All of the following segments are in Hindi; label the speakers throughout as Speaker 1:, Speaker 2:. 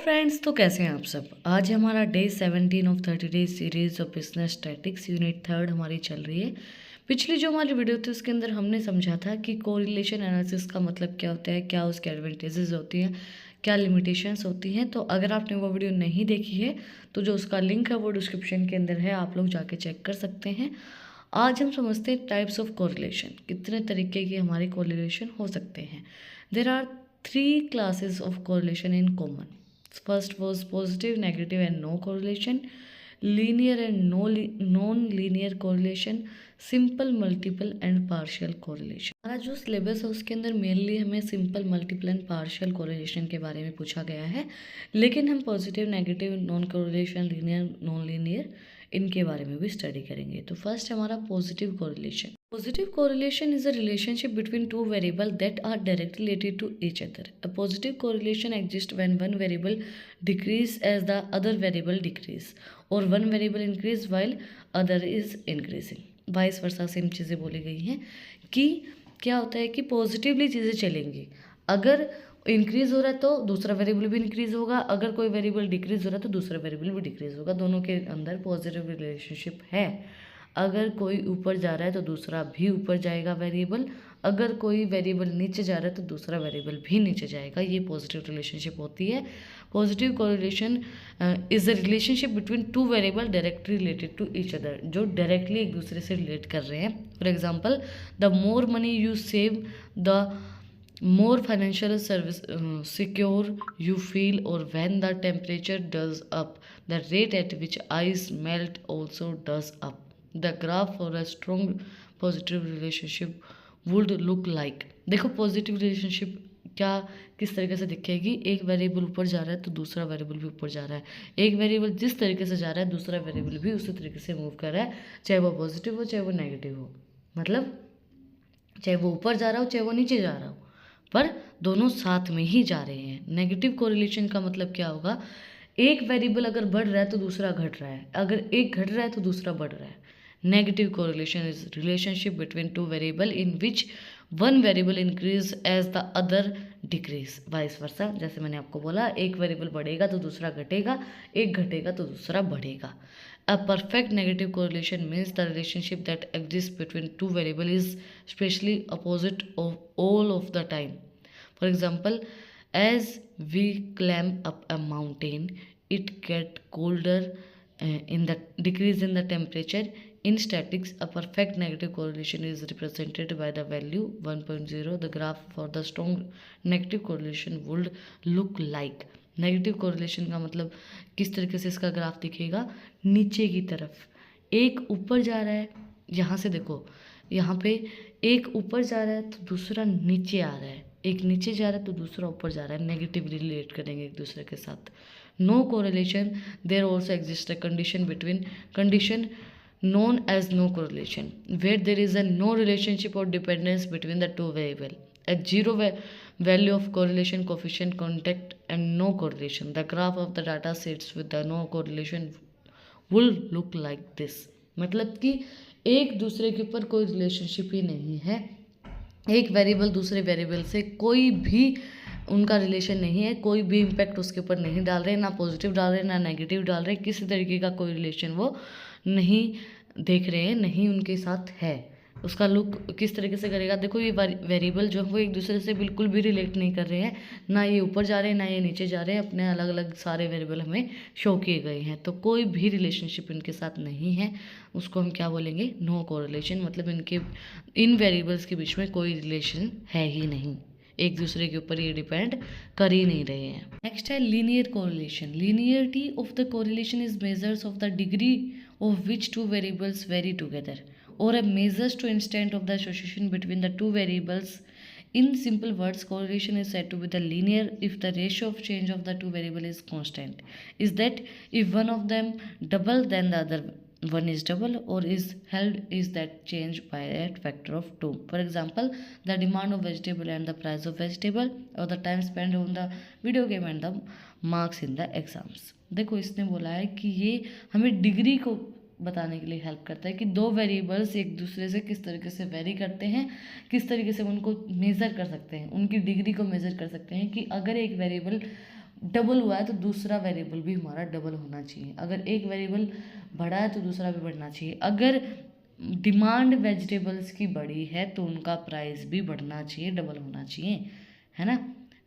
Speaker 1: फ्रेंड्स, तो कैसे हैं आप सब। आज हमारा day 17 of 30 days series of business statics unit 3 हमारी चल रही है। पिछली जो हमारी वीडियो थी उसके अंदर हमने समझा था कि कोरिलेशन एनालिसिस का मतलब क्या होता है, क्या उसके एडवांटेजेस होती हैं, क्या लिमिटेशंस होती हैं। तो अगर आपने वो वीडियो नहीं देखी है तो जो उसका लिंक है वो डिस्क्रिप्शन के अंदर है, आप लोग जाके चेक कर सकते हैं। आज हम समझते हैं टाइप्स ऑफ कोरिलेशन, कितने तरीके की हमारे कोरिलेशन हो सकते हैं। There are 3 classes of correlation in common. First was positive, negative and no correlation, linear and non-linear correlation, simple, multiple and partial correlation. हमारा जो सिलेबस है उसके अंदर मेनली हमें simple, multiple and partial correlation के बारे में पूछा गया है, लेकिन हम positive, negative, non correlation, linear, non linear इनके बारे में भी स्टडी करेंगे। तो फर्स्ट हमारा positive correlation. Positive correlation is a relationship between two variables that are directly related to each other. A positive correlation exists when one variable decreases as the other variable decreases, or one variable increases while other is increasing. Vice versa same चीज़ें बोली गई हैं कि क्या होता है कि पॉजिटिवली चीज़ें चलेंगी। अगर इंक्रीज हो रहा है तो दूसरा वेरिएबल भी इंक्रीज होगा, अगर कोई वेरिएबल डिक्रीज हो रहा है तो दूसरा वेरिएबल भी डिक्रीज होगा। दोनों के अंदर पॉजिटिव रिलेशनशिप है। अगर कोई ऊपर जा रहा है तो दूसरा भी ऊपर जाएगा वेरिएबल, अगर कोई वेरिएबल नीचे जा रहा है तो दूसरा वेरिएबल भी नीचे जाएगा। ये पॉजिटिव रिलेशनशिप होती है। Positive correlation is a relationship between two variable directly related to each other, जो डायरेक्टली एक दूसरे से रिलेट कर रहे हैं। For example, the more money you save the more financial service secure you feel, or when the temperature does up, the rate at which ice melt also does up. The graph for a strong positive relationship would look like। देखो पॉजिटिव रिलेशनशिप क्या किस तरीके से दिखेगी। एक वेरिएबल ऊपर जा रहा है तो दूसरा वेरिएबल भी ऊपर जा रहा है। एक वेरिएबल जिस तरीके से जा रहा है दूसरा वेरिएबल भी उसी तरीके से मूव कर रहा है, चाहे वो पॉजिटिव हो चाहे वो नेगेटिव हो। मतलब चाहे वो ऊपर जा रहा हो चाहे वो नीचे जा रहा हो, पर दोनों साथ में ही जा रहे हैं। नेगेटिव कोरिलेशन का मतलब क्या होगा, एक वेरिएबल अगर बढ़ रहा है तो दूसरा घट रहा है, अगर एक घट रहा है तो दूसरा बढ़ रहा है। Negative correlation is relationship between two variable in which one variable increase as the other decrease, vice versa. जैसे मैंने आपको बोला, एक वेरिएबल बढ़ेगा तो दूसरा घटेगा, एक घटेगा तो दूसरा बढ़ेगा। A perfect negative correlation means the relationship that exists between two variables is spatially opposite of all of the time. For example, as we climb up a mountain, it gets colder in the decrease in the temperature. In statics, a perfect negative correlation is represented by the value 1.0. The graph for the strong negative correlation would look like। Negative correlation का मतलब किस तरीके से इसका ग्राफ दिखेगा, नीचे की तरफ। एक ऊपर जा रहा है, यहाँ से देखो, यहाँ पे एक ऊपर जा रहा है तो दूसरा नीचे आ रहा है, एक नीचे जा रहा है तो दूसरा ऊपर जा रहा है। नेगेटिवली रिलेट करेंगे एक दूसरे के साथ। No correlation, there also exist a condition between condition known as no correlation, where there is a no relationship or dependence between the two variables. At zero value of correlation coefficient, contact and no correlation. The graph of the data sets with the no correlation will look like this। मतलब कि एक दूसरे के ऊपर कोई रिलेशनशिप ही नहीं है, एक वेरिएबल दूसरे वेरिएबल से कोई भी उनका रिलेशन नहीं है, कोई भी इम्पैक्ट उसके ऊपर नहीं डाल रहे, ना पॉजिटिव डाल रहे ना नेगेटिव डाल रहे, किसी तरीके का कोई रिलेशन वो नहीं देख रहे हैं, नहीं उनके साथ है। उसका लुक किस तरीके से करेगा, देखो ये वेरिएबल जो है वो एक दूसरे से बिल्कुल भी रिलेट नहीं कर रहे हैं, ना ये ऊपर जा रहे हैं ना ये नीचे जा रहे हैं, अपने अलग अलग सारे वेरिएबल हमें शो किए गए हैं, तो कोई भी रिलेशनशिप इनके साथ नहीं है। उसको हम क्या बोलेंगे, नो कोरिलेशन। मतलब इनके इन वेरिएबल्स के बीच में कोई रिलेशन है ही नहीं, एक दूसरे के ऊपर ये डिपेंड कर ही नहीं रहे हैं। नेक्स्ट है linear correlation. Linearity of the correlation is measures of the degree of which two variables vary together, or a measures to extent of the association between the two variables. In simple words, correlation is said to be the linear if the ratio of change of the two variables is constant. Is that if one of them double then the other one is double, or is held is that change by a factor of 2. For example, the demand of vegetable and the price of vegetable, or the time spent on the video game and the marks in the exams। देखो इसने बोला है कि ये हमें डिग्री को बताने के लिए हेल्प करता है कि दो वेरिएबल्स एक दूसरे से किस तरीके से वेरी करते हैं, किस तरीके से उनको मेज़र कर सकते हैं, उनकी डिग्री को मेज़र कर सकते हैं कि अगर एक वेरिएबल डबल हुआ है तो दूसरा वेरिएबल भी हमारा डबल होना चाहिए। अगर एक वेरिएबल बढ़ा है तो दूसरा भी बढ़ना चाहिए। अगर डिमांड वेजिटेबल्स की बढ़ी है तो उनका प्राइस भी बढ़ना चाहिए, डबल होना चाहिए, है ना।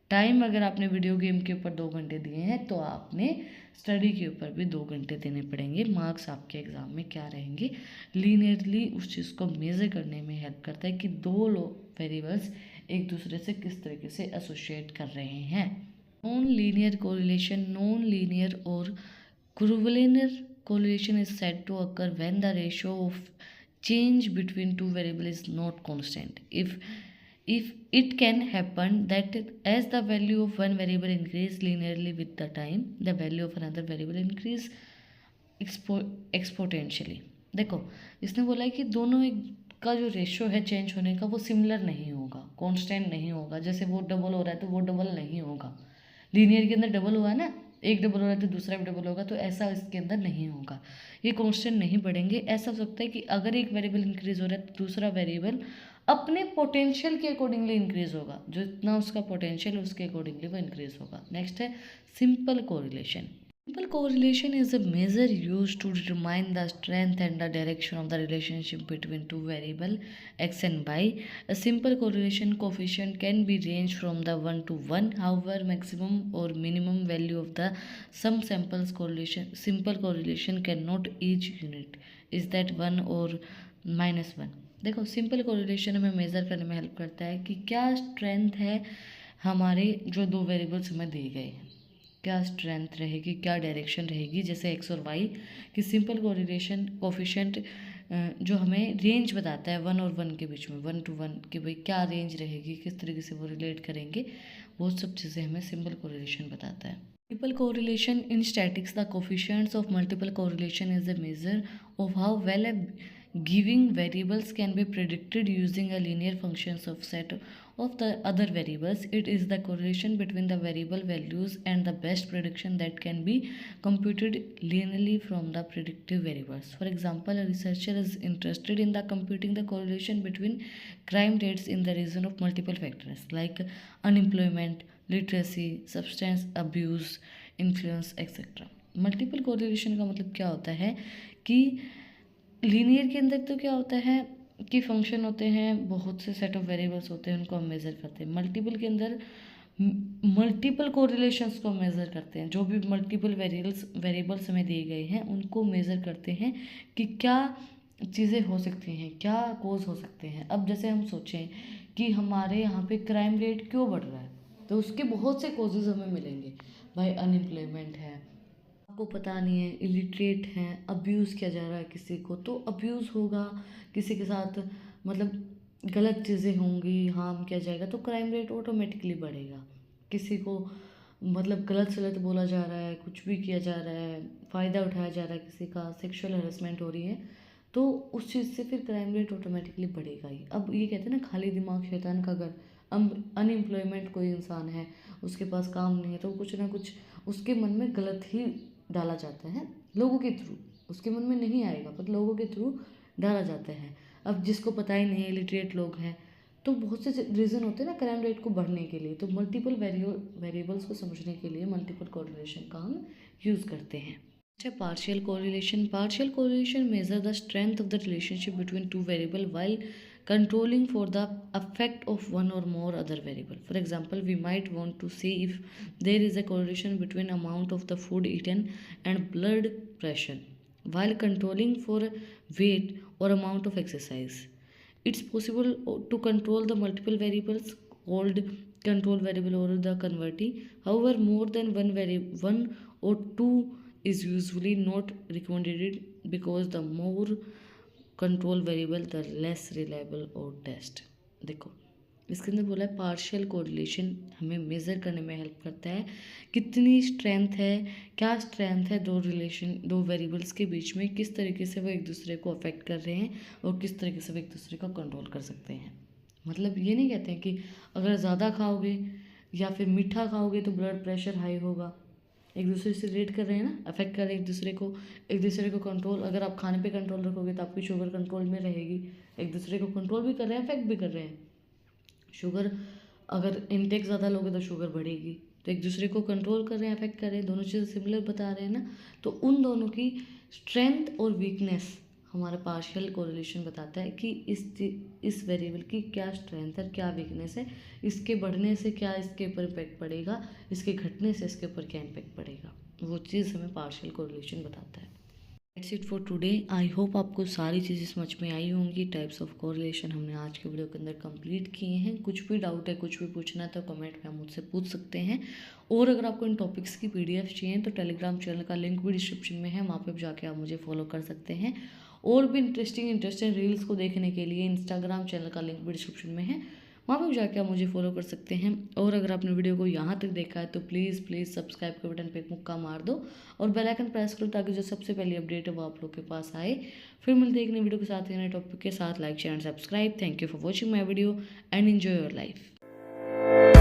Speaker 1: टाइम अगर आपने वीडियो गेम के ऊपर 2 घंटे दिए हैं तो आपने स्टडी के ऊपर भी 2 घंटे देने पड़ेंगे। मार्क्स आपके एग्ज़ाम में क्या रहेंगे, लीनियरली उस चीज़ को मेज़र करने में हेल्प करता है कि दो वेरिएबल्स एक दूसरे से किस तरीके से एसोसिएट कर रहे हैं। Non linear correlation, non linear और curvilinear correlation is said to occur when the ratio of change between two variables is not constant. If it can happen that as the value of one variable increase linearly with the time, the value of another variable increase exponentially. देखो, इसने बोला है कि दोनों एक का जो रेशियो है चेंज होने का वो सिमिलर नहीं होगा, कांस्टेंट नहीं होगा। जैसे वो डबल हो रहा है तो वो डबल नहीं होगा। लीनियर के अंदर डबल हुआ है ना, एक डबल हो रहा है तो दूसरा भी डबल होगा, तो ऐसा इसके अंदर नहीं होगा, ये कांस्टेंट नहीं बढ़ेंगे। ऐसा हो सकता है कि अगर एक वेरिएबल इंक्रीज हो रहा है तो दूसरा वेरिएबल अपने पोटेंशियल के अकॉर्डिंगली इंक्रीज होगा, जो इतना उसका पोटेंशियल है उसके अकॉर्डिंगली वो इंक्रीज होगा। नेक्स्ट है simple correlation. Simple correlation is a measure used to determine the strength and the direction of the relationship between two variables x and y. A simple correlation coefficient can be ranged from the 1 to 1. However, maximum or minimum value of the some samples correlation simple correlation cannot each unit is that 1 or -1. देखो, सिंपल कोरिलेशन हमें मेज़र करने में हेल्प करता है कि क्या स्ट्रेंथ है हमारे जो दो वेरिएबल्स हमें दिए गए हैं, क्या स्ट्रेंथ रहेगी, क्या डायरेक्शन रहेगी। जैसे एक्स और वाई की सिंपल कोरिलेशन कोफिशिएंट जो हमें रेंज बताता है 1 और 1 के बीच में, 1 to 1 कि भाई क्या रेंज रहेगी, किस तरीके से वो रिलेट करेंगे, वो सब चीज़ें हमें सिंपल कोरिलेशन बताता है। Multiple correlation in statics, the coefficients of multiple correlation is a measure of how well a giving variables can be predicted using a linear functions of set of the other variables. It is the correlation between the variable values and the best prediction that can be computed linearly from the predictive variables. For example, a researcher is interested in the computing the correlation between crime rates in the region of multiple factors like unemployment, literacy, substance abuse, influence, etc. Multiple correlation का मतलब क्या होता है कि लीनियर के अंदर तो क्या होता है कि फंक्शन होते हैं, बहुत से सेट ऑफ वेरिएबल्स होते हैं, उनको हम मेज़र करते हैं। मल्टीपल के अंदर मल्टीपल कोरिलेशंस को मेज़र करते हैं। जो भी मल्टीपल वेरिएबल्स हमें दिए गए हैं उनको मेज़र करते हैं कि क्या चीज़ें हो सकती हैं, क्या कोज हो सकते हैं। अब जैसे हम सोचें कि हमारे यहाँ पे क्राइम रेट क्यों बढ़ रहा है, तो उसके बहुत से कोजेज़ हमें मिलेंगे। भाई अनएम्प्लॉयमेंट है, आपको पता नहीं है, इलिटरेट हैं, अब्यूज़ किया जा रहा है किसी को, तो अब्यूज़ होगा किसी के साथ, मतलब गलत चीज़ें होंगी, हार्म किया जाएगा, तो क्राइम रेट ऑटोमेटिकली बढ़ेगा। किसी को मतलब गलत सलत बोला जा रहा है, कुछ भी किया जा रहा है, फ़ायदा उठाया जा रहा है किसी का, सेक्सुअल हरेसमेंट हो रही है, तो उस चीज़ से फिर क्राइम रेट ऑटोमेटिकली बढ़ेगा ही। अब ये कहते हैं ना, खाली दिमाग शैतान का घर। अनएम्प्लॉयमेंट कोई इंसान है, उसके पास काम नहीं है, तो कुछ ना कुछ उसके मन में गलत ही डाला जाता है लोगों के थ्रू। उसके मन में नहीं आएगा पर लोगों के थ्रू डाला जाता है। अब जिसको पता ही नहीं है, इलिटरेट लोग हैं, तो बहुत से रीज़न होते हैं ना क्राइम रेट को बढ़ने के लिए। तो मल्टीपल वेरिएबल्स को समझने के लिए मल्टीपल कोरिलेशन का हम यूज़ करते हैं। अच्छा, partial correlation. Partial correlation measure the strength of the relationship between two variable while controlling for the effect of one or more other variable. For example, we might want to see if there is a correlation between amount of the food eaten and blood pressure while controlling for weight or amount of exercise. It's possible to control the multiple variables called control variable or the converti. However, more than one or two is usually not recommended because the more control variable the less reliable और टेस्ट। देखो, इसके अंदर बोला है पार्शियल कोरिलेशन हमें मेज़र करने में हेल्प करता है कितनी स्ट्रेंथ है, क्या स्ट्रेंथ है दो वेरिएबल्स के बीच में, किस तरीके से वो एक दूसरे को अफेक्ट कर रहे हैं और किस तरीके से वो एक दूसरे को कंट्रोल कर सकते हैं। मतलब ये नहीं कहते हैं कि अगर ज़्यादा खाओगे या फिर मीठा खाओगे तो ब्लड प्रेशर हाई होगा। एक दूसरे से रिलेट कर रहे हैं ना, अफेक्ट कर रहे हैं एक दूसरे को कंट्रोल। अगर आप खाने पे कंट्रोल रखोगे तो आपकी शुगर कंट्रोल में रहेगी। एक दूसरे को कंट्रोल भी कर रहे हैं, अफेक्ट भी कर रहे हैं। शुगर अगर इनटेक ज़्यादा लोगे तो शुगर बढ़ेगी, तो एक दूसरे को कंट्रोल कर रहे हैं, अफेक्ट कर रहे हैं, दोनों चीज़ें सिमिलर बता रहे हैं ना, तो उन दोनों की स्ट्रेंथ और वीकनेस हमारा पार्शियल कोरिलेशन बताता है कि इस वेरिएबल की क्या स्ट्रेंथ है, क्या वीकनेस है, इसके बढ़ने से क्या इसके ऊपर इम्पैक्ट पड़ेगा, इसके घटने से इसके ऊपर क्या इम्पैक्ट पड़ेगा, वो चीज़ हमें पार्शियल कोरिलेशन बताता है। That's it for today. I hope आपको सारी चीज़ें समझ में आई होंगी। टाइप्स ऑफ कोरिलेशन हमने आज के वीडियो के अंदर कंप्लीट किए हैं। कुछ भी डाउट है, कुछ भी पूछना है तो कमेंट में आप मुझसे पूछ सकते हैं। और अगर आपको इन टॉपिक्स की पीडीएफ चाहिए तो टेलीग्राम चैनल का लिंक भी डिस्क्रिप्शन में है, वहाँ पर जाके आप मुझे फॉलो कर सकते हैं। और भी इंटरेस्टिंग रील्स को देखने के लिए इंस्टाग्राम चैनल का लिंक भी डिस्क्रिप्शन में है, वहाँ पर जाके आप मुझे फॉलो कर सकते हैं। और अगर आपने वीडियो को यहाँ तक देखा है तो प्लीज़ सब्सक्राइब के बटन पे एक मुक्का मार दो और बेल आइकन प्रेस करो ताकि जो सबसे पहली अपडेट है वो आप लोग के पास आए। फिर मिलते हैं एक नई वीडियो के साथ, नए टॉपिक के साथ। Like share and subscribe. Thank you for watching my video and enjoy your life.